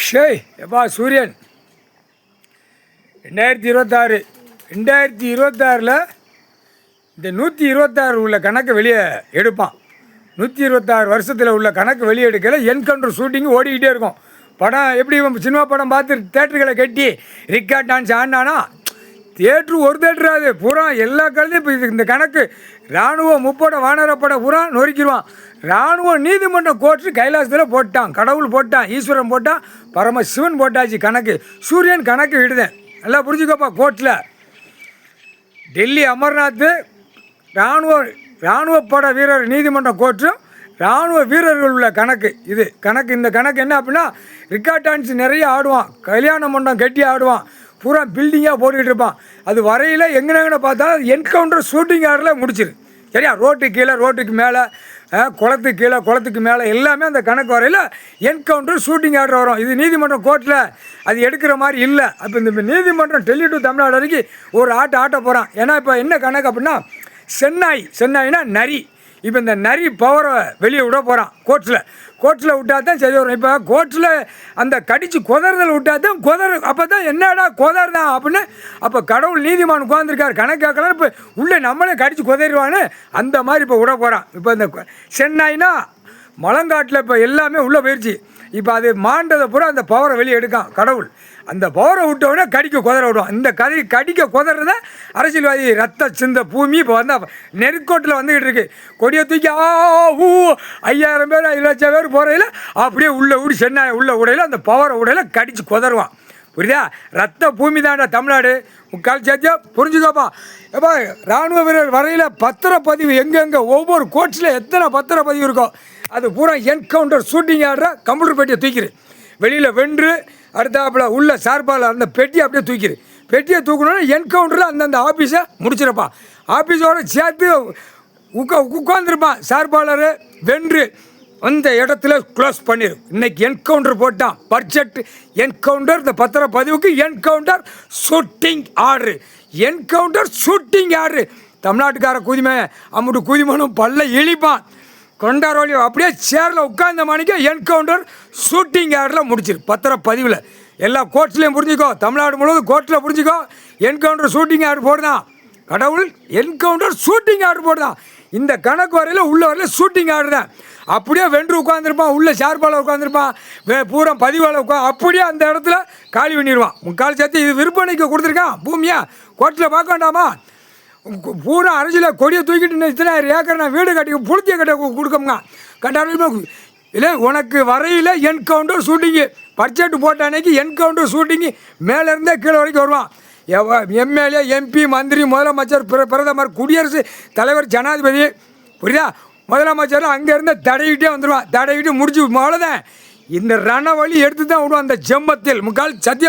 ஷேய் எப்பா சூரியன் 2026 2026 இந்த 126 உள்ள கணக்கு வெளியே எடுப்பான். 126 வருஷத்தில் உள்ள கணக்கு வெளியே எடுக்கல என்கவுண்டர் ஷூட்டிங் ஓடிக்கிட்டே இருக்கும். படம் எப்படி சினிமா படம் பார்த்து தேட்டர்களை கட்டி ரிக்கார்ட் டான்ஸ் ஆடினானா தேட்ரு ஒரு தேட்டரு அது பூரா எல்லா காலத்தையும் இப்போ இந்த கணக்கு இராணுவம் முப்பட வானரப்பட பூரா நொறுக்கிடுவான். இராணுவ நீதிமன்றம் கோர்ட்டு கைலாசத்தில் போட்டான், கடவுள் போட்டான், ஈஸ்வரன் போட்டான், பரமசிவன் போட்டாச்சு கணக்கு. சூரியன் கணக்கு விடுதேன் நல்லா புரிஞ்சுக்கப்பா. கோர்ட்டில் டெல்லி அமர்நாத் இராணுவப்பட வீரர் நீதிமன்றம் கோர்ட்டும் இராணுவ வீரர்கள் உள்ள கணக்கு இது கணக்கு. இந்த கணக்கு என்ன அப்படின்னா ரிக்கார்ட் டான்ஸ் நிறைய ஆடுவான், கல்யாண மண்டபம் கட்டி ஆடுவான், பூரா பில்டிங்காக போட்டுக்கிட்டு இருப்பான். அது வரையில் எங்கெங்கன்னு பார்த்தாலும் என்கவுண்டர் ஷூட்டிங் ஆடில் முடிச்சிரு சரியா. ரோட்டுக்கு கீழே ரோட்டுக்கு மேலே குளத்துக்கு கீழே குளத்துக்கு மேலே எல்லாமே அந்த கணக்கு வரையில் என்கவுண்டர் ஷூட்டிங் ஆர்டர் வரும். இது நீதிமன்றம் கோர்ட்டில் அது எடுக்கிற மாதிரி இல்லை. அப்போ இந்த நீதிமன்றம் டெல்லி டு தமிழ்நாடு வரைக்கும் ஒரு ஆட்ட போகிறான். ஏன்னா இப்போ என்ன கணக்கு அப்படின்னா சென்னாய்னா நரி. இப்போ இந்த நரி பவரை வெளியே விட போகிறான் கோர்ட்டில் விட்டால் தான் சரி வரும். இப்போ கோர்ட்டில் அந்த கடிச்சு குதறதல் விட்டால் தான் அப்போ தான் என்னடா குதறதான் அப்படின்னு அப்போ கடவுள் நீதிமான் உட்காந்துருக்கார் கணக்கு கேட்கலாம். இப்போ உள்ளே நம்மளே கடிச்சு குதறிவான்னு அந்த மாதிரி இப்போ விட போகிறான். இப்போ இந்த சென்னாய்னா மலங்காட்டில் இப்போ எல்லாமே உள்ளே போயிடுச்சு. இப்போ அது மாண்டதை பூரா அந்த பவரை வெளியே எடுக்கான் கடவுள். அந்த பவரை விட்டவுடனே குதற விடுவான். இந்த கடிக்க குதறத அரசியல்வாதி ரத்த சிந்த பூமி இப்போ வந்தால் நெருக்கோட்டில் வந்துக்கிட்டு இருக்கு. கொடியை தூக்கி 5000 பேர் 5 லட்சம் பேர் போகிறையில் அப்படியே உள்ளே விடி சென்னாய் உள்ள உடையில் அந்த பவரை உடையில் கடிச்சு குதருவான். புரியுதா? ரத்த பூமி தான்டா தமிழ்நாடு. முக்கால் சேர்த்தியா புரிஞ்சுக்கோப்பா. எப்பா இராணுவ வீரர் வரையில் பத்திரப்பதிவு எங்கெங்கே ஒவ்வொரு கோர்ட்ஸில் எத்தனை பத்திரப்பதிவு இருக்கோ அது பூரா என்கவுண்டர் ஷூட்டிங் ஆடுற கம்ப்யூட்டர் பெட்டியை தூக்கிடு வெளியில் வென்று அடுத்தாப்புல உள்ள சார்பால் அந்த பெட்டியை அப்படியே தூக்கிடு. பெட்டியை தூக்கணும்னா என்கவுண்டரில் அந்தந்த ஆஃபீஸை முடிச்சிருப்பா. ஆஃபீஸோடு சேர்த்து உட்காந்துருப்பான் சார்பாளர் வென்று அந்த இடத்துல க்ளோஸ் பண்ணிடு. இன்னைக்கு என்கவுண்டர் போட்டான் பட்ஜெட் என்கவுண்டர். இந்த பத்திரப்பதிவுக்கு encounter shooting order. Encounter shooting order. தமிழ்நாட்டுக்கார குதிமை அம்முட்டு குதிமனும் பல்ல இழிப்பான் கொண்டாரோலி அப்படியே சேரில் உட்கார்ந்த மணிக்கு என்கவுண்டர் ஷூட்டிங் ஆர்டரில் முடிச்சிரு. பத்திரப்பதிவில் எல்லா கோர்ட்ஸ்லேயும் புரிஞ்சுக்கோ. தமிழ்நாடு முழுவதும் கோர்ட்டில் புரிஞ்சுக்கோ. என்கவுண்டர் ஷூட்டிங் ஆர்டர் போடுதான் கடவுள். என்கவுண்டர் ஷூட்டிங் ஆர்டர் போடுதான். இந்த கணக்கு வரையில் உள்ள வரையில் ஷூட்டிங் ஆர்டர் தான். அப்படியே வென்று உட்காந்துருப்பான், உள்ள சார்பால் உட்காந்துருப்பான், பூரா பதிவால் அப்படியே அந்த இடத்துல காலி பண்ணிடுவான். முக்கால் சேர்த்து இது விற்பனைக்கு கொடுத்துருக்கான் பூமியா. கோர்ட்டில் பார்க்க வேண்டாமா? பூரா அரசியல கொடியை தூக்கிட்டு இத்தனை ஏக்கர் நான் வீடு கட்டி புளுத்திய கட்ட கொடுக்கோங்க கண்டாலும் இல்லை. உனக்கு வரையில் என்கவுண்டர் ஷூட்டிங்கு பட்ஜெட் போட்ட அன்னைக்கு என்கவுண்டர் ஷூட்டிங்கு மேலேருந்தே கீழே வரைக்கும் வருவான். எம்எல்ஏ எம்பி மந்திரி முதலமைச்சர் பிரதமர் குடியரசு தலைவர் ஜனாதிபதி புரியுதா முதலமைச்சர் அங்கேருந்து தடையிட்டே வந்துடுவான். தடையிட்டு முடிச்சு அவ்வளோதான். இந்த ரணவழி எடுத்து தான் விடுவான் அந்த ஜெம்மத்தில் முக்கால் சத்தியம்.